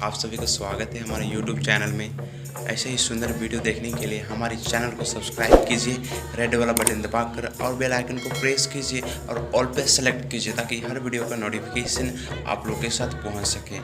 आप सभी का स्वागत है हमारे YouTube चैनल में। ऐसे ही सुंदर वीडियो देखने के लिए हमारे चैनल को सब्सक्राइब कीजिए, रेड वाला बटन दबाकर और बेल आइकन को प्रेस कीजिए और ऑल पे सेलेक्ट कीजिए ताकि हर वीडियो का नोटिफिकेशन आप लोग के साथ पहुंच सके।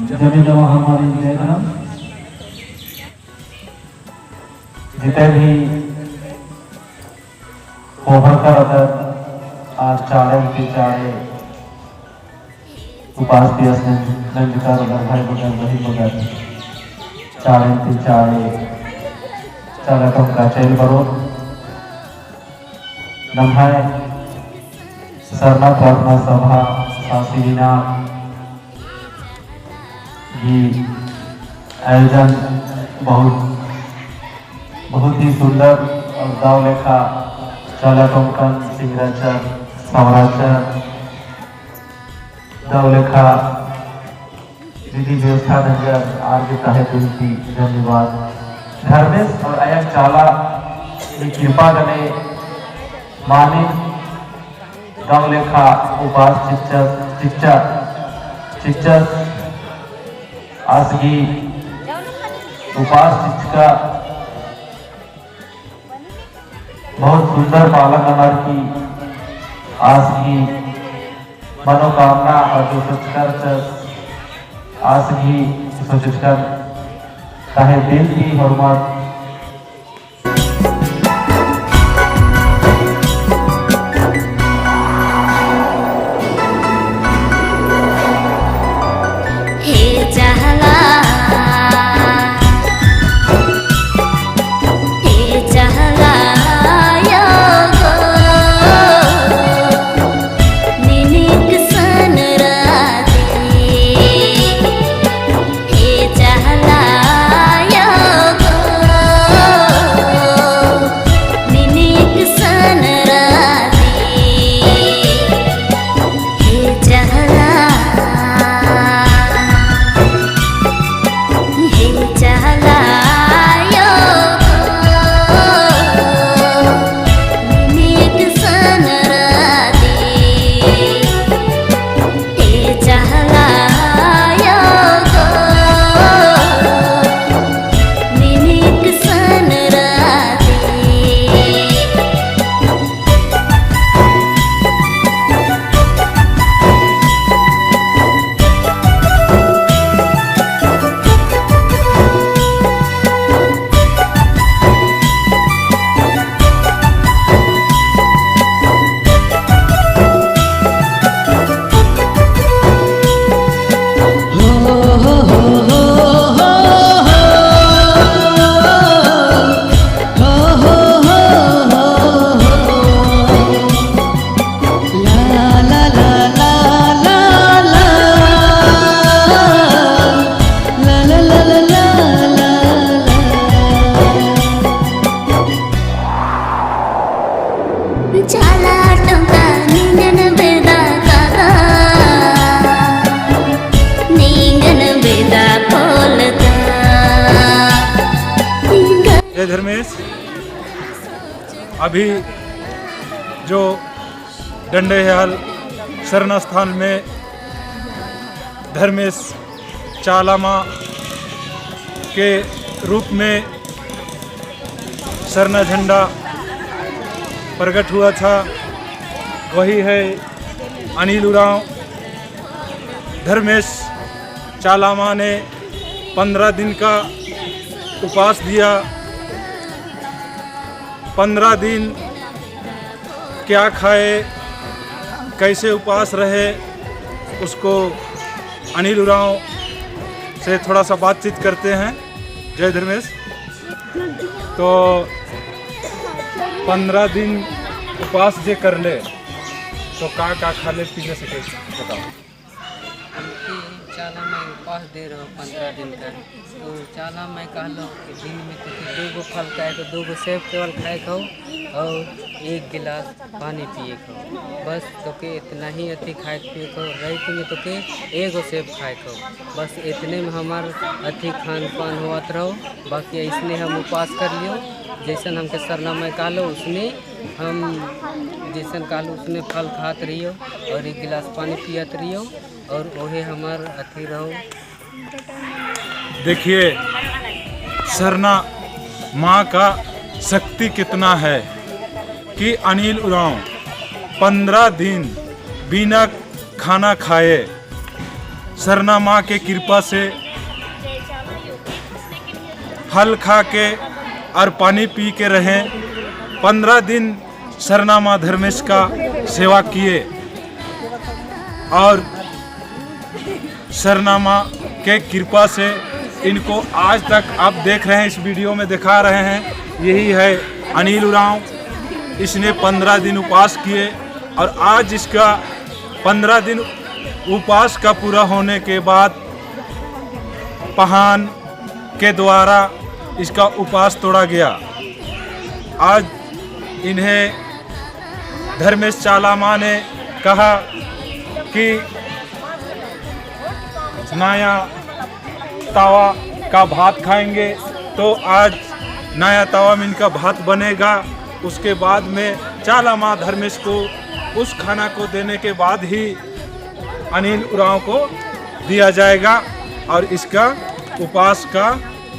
जब जब हमारी जयराम जिते भी होभरकर अगर आज चाड़े के चाड़े उपास दिवस ने नंदिकार अगर भाई बगैर वही बगैर चाड़े के चाड़े चाला कम का चैल करो नम्हाय सरना प्रार्थना सभा सासीना ये आयोजन बहुत ही सुंदर और गाँव लेखा चाला कोंकण सिंगराचर सवराचर गाँव लेखा विधि व्यवस्था नजर आगे कहे तुलसी धन्यवाद धर्मेश और आया चाला कृपा गने माने गाँव लेखा उपास शिक्षक आसगी उपास शिक्षिका बहुत सुंदर पालन अमर की आसगी मनोकामना और जो सचकर आसगी सचकर चाहे दिल की हरमत चहला अभी जो डंडेयाल शरण स्थान में धर्मेश चालामा के रूप में सरना झंडा प्रकट हुआ था, वही है अनिल उरांव। धर्मेश चालामा ने 15 दिन का उपवास दिया। 15 दिन क्या खाए, कैसे उपवास रहे, उसको अनिल उरांव से थोड़ा सा बातचीत करते हैं। जय धर्मेश। तो 15 दिन उपवास जे कर ले तो का खा ले पीने से कैसे बताओ। चाला मैं उपवास दे रहा हूँ 15 दिन का, तो चाला मैं कहलो कि दिन में तो 2 फल खाए तो 2 सेब केवल खाए खाओ और 1 गिलास पानी पिए खाओ, बस तो के इतना ही अति खाए पिए खाओ। रात में तो के 1 सेब खाए खाओ, बस इतने में हमार अति खान पान होत रहो। बाकी इसने हम उपवास कर लियो, जैसन हमके सरना में कहलो उसने हम जैसन कहलो उसने फल खात रहियो और 1 गिलास पानी पियत रहियो और वही हमार अथी रहो। देखिए सरना माँ का शक्ति कितना है कि अनिल उरांव 15 दिन बिना खाना खाए सरना माँ के कृपा से हल खा के और पानी पी के रहे। 15 दिन सरना माँ धर्मेश का सेवा किए और सरना माँ के कृपा से इनको आज तक आप देख रहे हैं, इस वीडियो में दिखा रहे हैं, यही है अनिल उरांव। इसने 15 दिन उपवास किए और आज इसका 15 दिन उपवास का पूरा होने के बाद पहान के द्वारा इसका उपवास तोड़ा गया। आज इन्हें धर्मेश चालामा ने कहा कि नया तावा का भात खाएंगे, तो आज नया तावा में इनका भात बनेगा। उसके बाद में चालामा धर्मेश को उस खाना को देने के बाद ही अनिल उरांव को दिया जाएगा और इसका उपवास का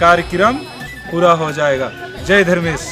कार्यक्रम पूरा हो जाएगा। जय धर्मेश।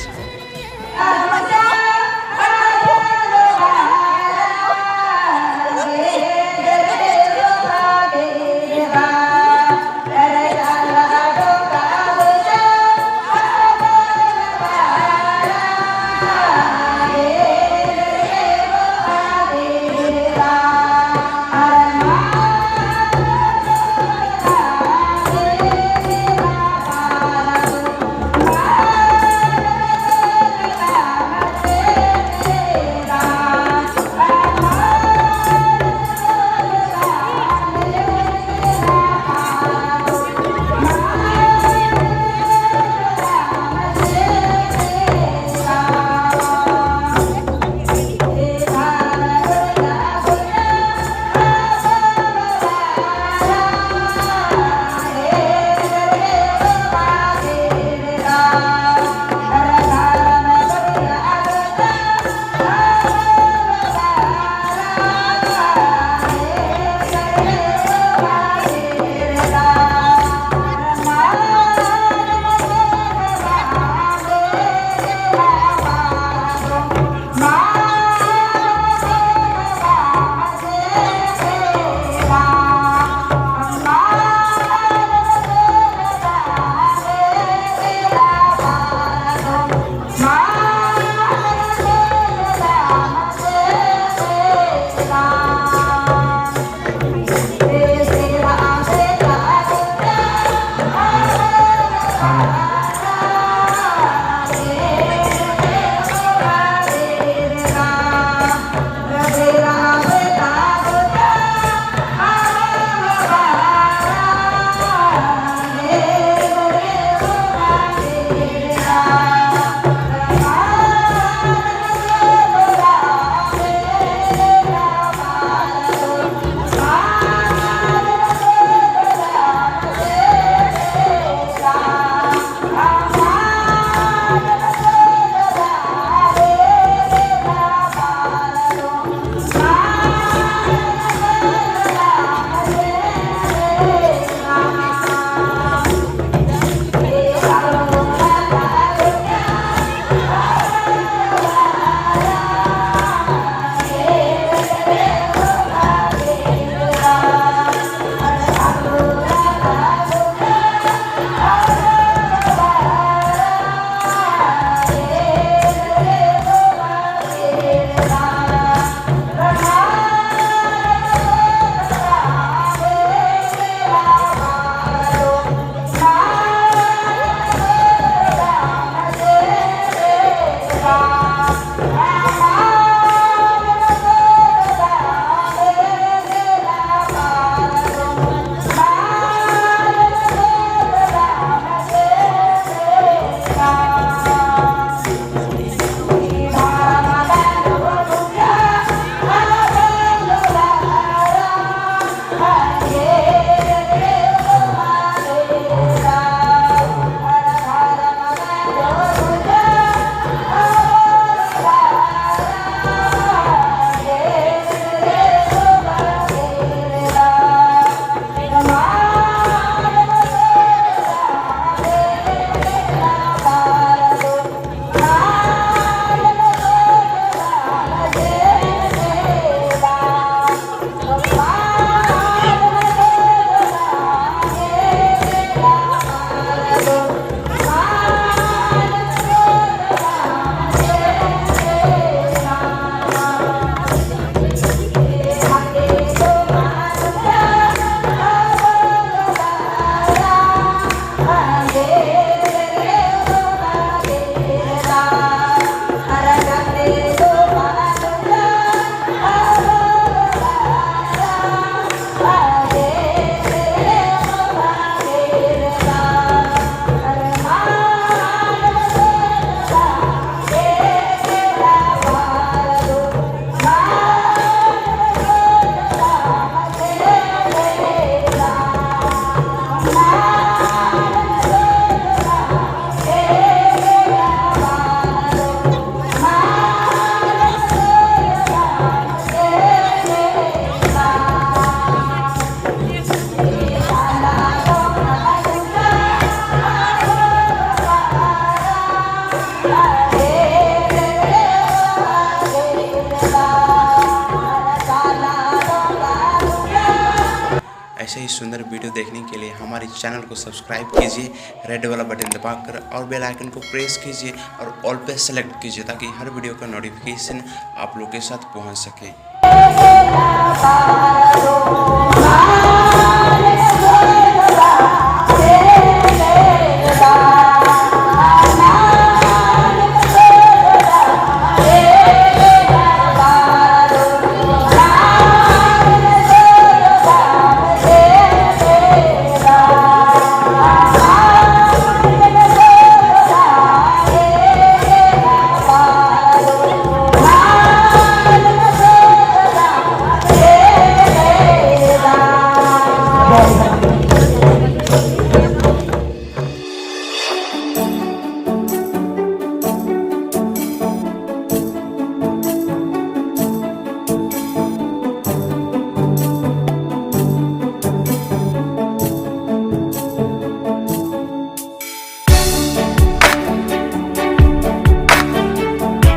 सुंदर वीडियो देखने के लिए हमारे चैनल को सब्सक्राइब कीजिए, रेड वाला बटन दबाकर और बेल आइकन को प्रेस कीजिए और ऑल पे सेलेक्ट कीजिए ताकि हर वीडियो का नोटिफिकेशन आप लोग के साथ पहुंच सके।